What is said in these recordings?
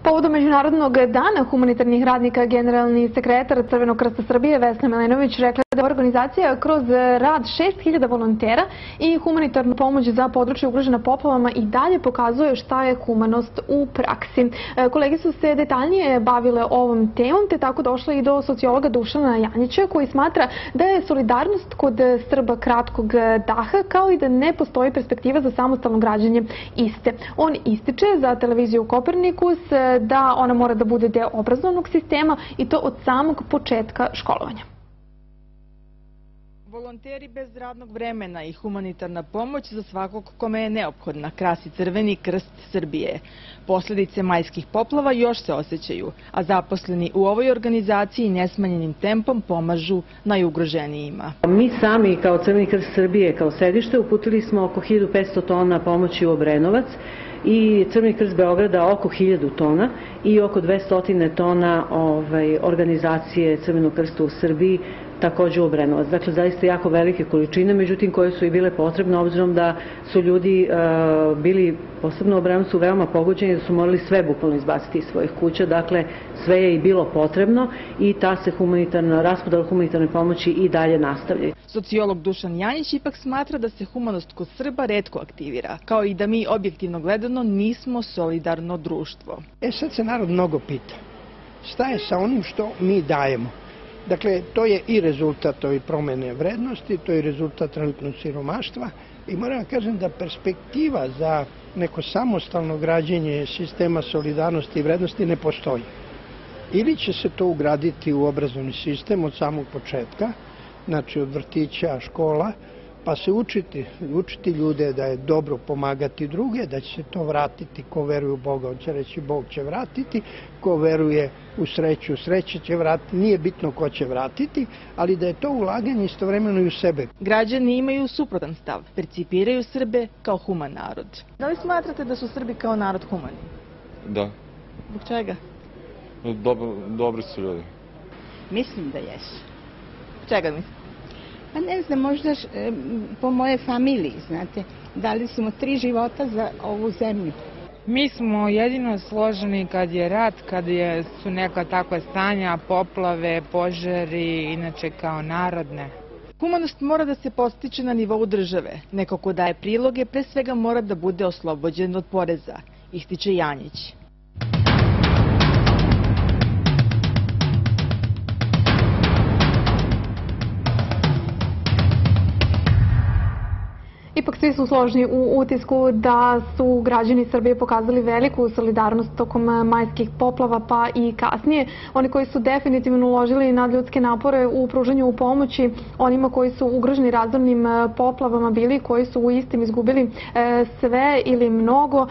Povodom Međunarodnog dana humanitarnih radnika, generalni sekretar Crvenog krsta Srbije Vesna Milenović rekla da je organizacija kroz rad 6.000 volontera i humanitarnu pomoć za područje ugrožena poplavama i dalje pokazuje šta je humanost u praksi. Kolege su se detaljnije bavile ovom temom, te tako došle i do sociologa Dušana Janjića, koji smatra da je solidarnost kod Srba kratkog daha, kao i da ne postoji perspektiva za samostalno građenje iste. On ističe za televiziju Kopernikus da ona mora da bude deo obrazovnog sistema i to od samog početka školovanja. Volonteri bez radnog vremena i humanitarna pomoć za svakog kome je neophodna, krasi Crveni krst Srbije. Posljedice majskih poplava još se osjećaju, a zaposleni u ovoj organizaciji nesmanjenim tempom pomažu najugroženijima. Mi sami kao Crveni krst Srbije, kao sedište, uputili smo oko 1500 tona pomoći u Obrenovac i Crveni krst Beograda oko 1000 tona i oko 200 tona organizacije Crvenog krsta u Srbiji također u Obrenovac. Dakle, zaista jako velike količine, međutim koje su i bile potrebne, obzirom da su ljudi bili, posebno u Obrenovcu, veoma pogođeni, da su morali sve bukvalno izbaciti iz svojih kuća. Dakle, sve je i bilo potrebno i ta se raspodela humanitarne pomoći i dalje nastavlja. Sociolog Dušan Janjić ipak smatra da se humanost kod Srba retko aktivira, kao i da mi objektivno gledano nismo solidarno društvo. Sad se narod mnogo pita šta je sa onim što mi dajemo. Dakle, to je i rezultat ove promene vrednosti, to je rezultat trenutnog siromaštva i moram da kažem da perspektiva za neko samostalno građenje sistema solidarnosti i vrednosti ne postoji. Ili će se to ugraditi u obrazovni sistem od samog početka, znači od vrtića, škola, pa se učiti ljude da je dobro pomagati druge, da će se to vratiti. Ko veruje u Boga, on će reći Bog će vratiti, ko veruje u sreću, sreća će vratiti, nije bitno ko će vratiti, ali da je to ulaganje istovremeno i u sebe. Građani imaju suprotan stav, percipiraju Srbe kao human narod. Da li smatrate da su Srbi kao narod humani? Da. Zbog čega? Dobri su ljudi. Mislim da jesu. Zbog čega mislite? Pa ne znam, možda po moje familiji, znate, dali smo 3 života za ovu zemlju. Mi smo jedino složeni kad je rat, kad su neka takva stanja, poplave, požari, inače kao narodne. Humanost mora da se postiče na nivou države. Neko ko daje priloge pre svega mora da bude oslobođen od poreza, ističe Janjić. Ipak svi su složni u utisku da su građani Srbije pokazali veliku solidarnost tokom majskih poplava pa i kasnije. Oni koji su definitivno uložili nadljudske napore u pružanju pomoći onima koji su ugroženi razornim poplavama bili, koji su u istim izgubili sve ili mnogo,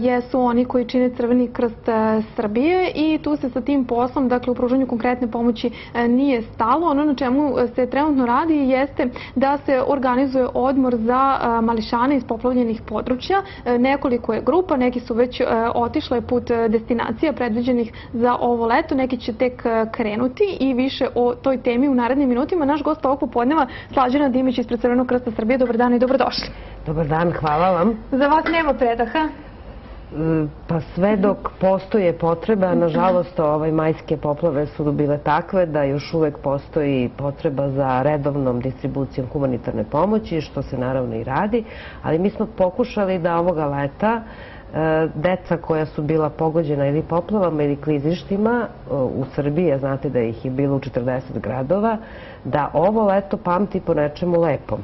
jesu oni koji čine Crveni krst Srbije i tu se sa tim poslom, dakle u pružanju konkretne pomoći nije stalo. Ono na čemu se trenutno radi jeste da se organizuje odmor za mališane iz poplavljenih područja. Nekoliko je grupa, neki su već otišle put destinacija predviđenih za ovo leto, neki će tek krenuti i više o toj temi u narednim minutima. Naš gost ovog popodneva, Slađana Dimić ispred Crvenog krsta Srbije. Dobar dan i dobrodošli. Dobar dan, hvala vam. Za vas nema predaha? Pa sve dok postoje potreba, nažalost majske poplave su bile takve da još uvek postoji potreba za redovnom distribucijom humanitarne pomoći, što se naravno i radi, ali mi smo pokušali da ovoga leta deca koja su bila pogođena ili poplavama ili klizištima u Srbiji, a znate da ih je bilo u 40 gradova, da ovo leto pamti po nečemu lepom.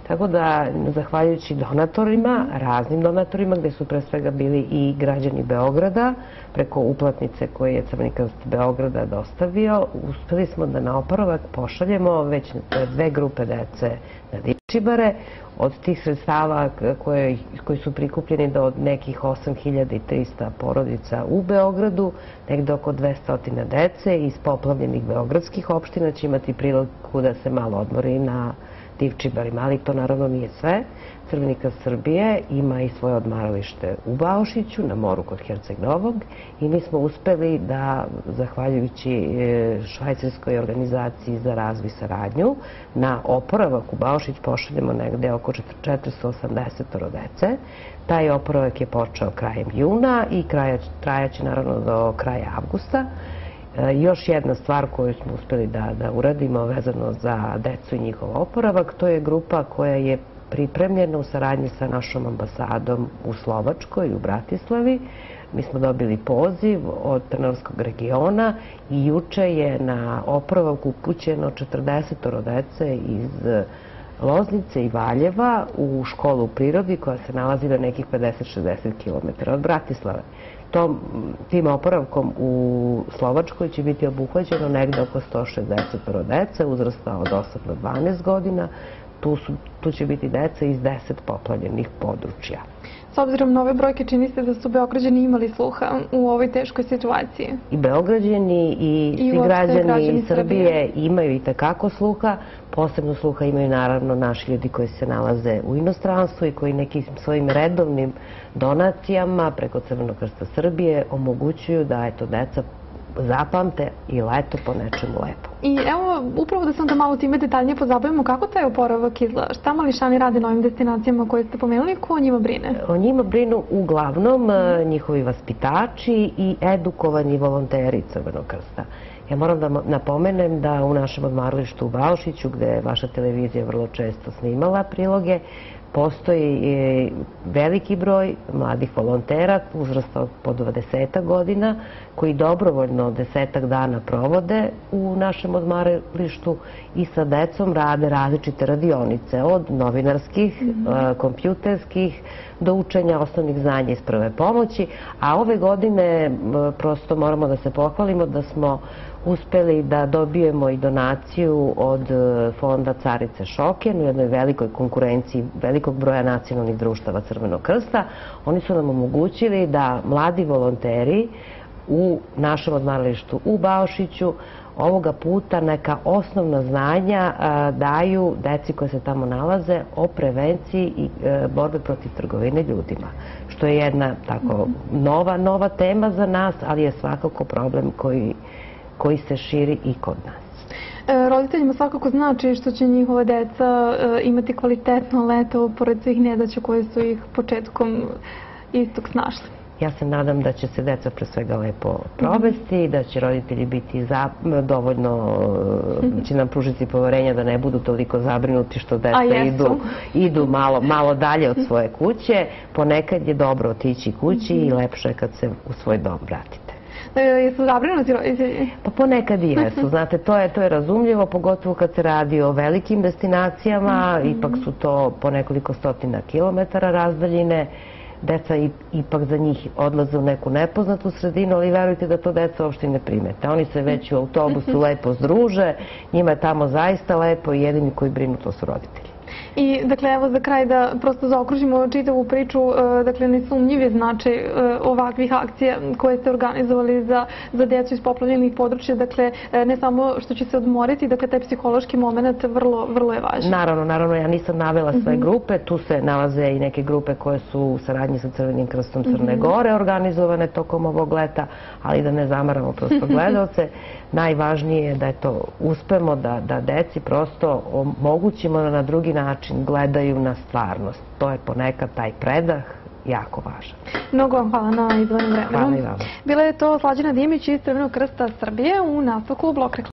Tako da, zahvaljujući donatorima, raznim donatorima, gde su pre svega bili i građani Beograda, preko uplatnice koje je Crveni krst Beograda dostavio, uspeli smo da na oporavak pošaljemo već 2 grupe dece na Divčibare. Od tih sredstava koji su prikupljeni do nekih 8300 porodica u Beogradu, negde oko 200 dece iz poplavljenih beogradskih opština će imati priliku da se malo odmori na Divčibarima, ali to naravno nije sve. Crveni krst Srbije ima i svoje odmaralište u Baušiću, na moru kod Herceg Novog, i mi smo uspeli da, zahvaljujući švajcarskoj organizaciji za razvoj i saradnju, na oporavak u Baušić pošaljemo negde oko 480 dece. Taj oporavak je počeo krajem juna i trajaće naravno do kraja avgusta. Još jedna stvar koju smo uspeli da uradimo vezano za decu i njihov oporavak, to je grupa koja je pripremljena u saradnji sa našom ambasadom u Slovačkoj, u Bratislavi. Mi smo dobili poziv od Trnavskog regiona i juče je na oporavak upućeno 40 dece iz Loznice i Valjeva u školu u prirodi koja se nalazi na nekih 50-60 km od Bratislave. Tim oporavkom u Slovačkoj će biti obuhvaćeno negde oko 160 dece uzrasta od 8 do 12 godina. Tu će biti deca iz 10 poplavljenih područja. S obzirom na ove brojke, čini se da su Beograđani imali sluha u ovoj teškoj situaciji. I Beograđani i svi građani Srbije imaju i takako sluha. Posebno sluha imaju naravno naši ljudi koji se nalaze u inostranstvu i koji nekim svojim redovnim donacijama preko Crvenog krsta Srbije omogućuju da deca zapamte i leto po nečemu lepo. I evo, upravo da se onda malo time detaljnije pozabavimo, kako taj oporavak izgleda? Šta mališani rade na ovim destinacijama koje ste pomenuli? Ko o njima brine? O njima brinu uglavnom njihovi vaspitači i edukovani volonteri Crvenog krsta. Ja moram da napomenem da u našem odmaralištu u Baušiću, gde je vaša televizija vrlo često snimala priloge, postoji veliki broj mladih volontera uzrasta po 20 godina koji dobrovoljno 10 dana provode u našem odmaralištu i sa decom rade različite radionice od novinarskih, kompjuterskih do učenja osnovnih znanja iz prve pomoći, a ove godine prosto moramo da se pohvalimo da smo uspeli da dobijemo i donaciju od fonda Carice Šoken u jednoj velikoj konkurenciji velikog broja nacionalnih društava Crvenog krsta. Oni su nam omogućili da mladi volonteri u našem odmaralištu u Baušiću ovoga puta neka osnovna znanja daju deci koje se tamo nalaze o prevenciji i borbe protiv trgovine ljudima, što je jedna tako nova tema za nas, ali je svakako problem koji se širi i kod nas. Roditeljima svakako znači što će njihova deca imati kvalitetno leto pored svih nedaća koje su ih početkom istog snašli. Ja se nadam da će se deca pre svega lepo provesti, da će roditelji biti dovoljno, će nam pružiti poverenja da ne budu toliko zabrinuti što deca idu malo dalje od svoje kuće. Ponekad je dobro otići kući i lepše je kad se u svoj dom vratite. Jesu zabrinuti roditelji? Pa ponekad i jesu. Znate, to je razumljivo, pogotovo kad se radi o velikim destinacijama, ipak su to po nekoliko stotina kilometara razdaljine. Deca ipak za njih odlaze u neku nepoznatu sredinu, ali verujte da to deca uopšte ne primete. Oni se već u autobusu lepo združe, njima je tamo zaista lepo i jedini koji brinu to su roditelji. I, dakle, evo za kraj da prosto zaokružimo čitavu priču, dakle, nesumnjiv je značaj ovakvih akcija koje ste organizovali za decu iz poplavljenih područja, dakle, ne samo što će se odmoriti, dakle, taj psihološki moment vrlo je važan. Naravno, ja nisam navela sve grupe, tu se nalaze i neke grupe koje su u saradnji sa Crvenim krstom Crne Gore organizovane tokom ovog leta, ali da ne zamaramo prosto gledalce. Najvažnije je da uspemo da deci prosto omogućimo da na drugi način gledaju na stvarnost. To je ponekad taj predah jako važan. Mnogo vam hvala na izdvojenom vremenu. Hvala i vama. Bila je to Slađana Dimić iz Crvenog krsta Srbije u nastavku Blok reklama.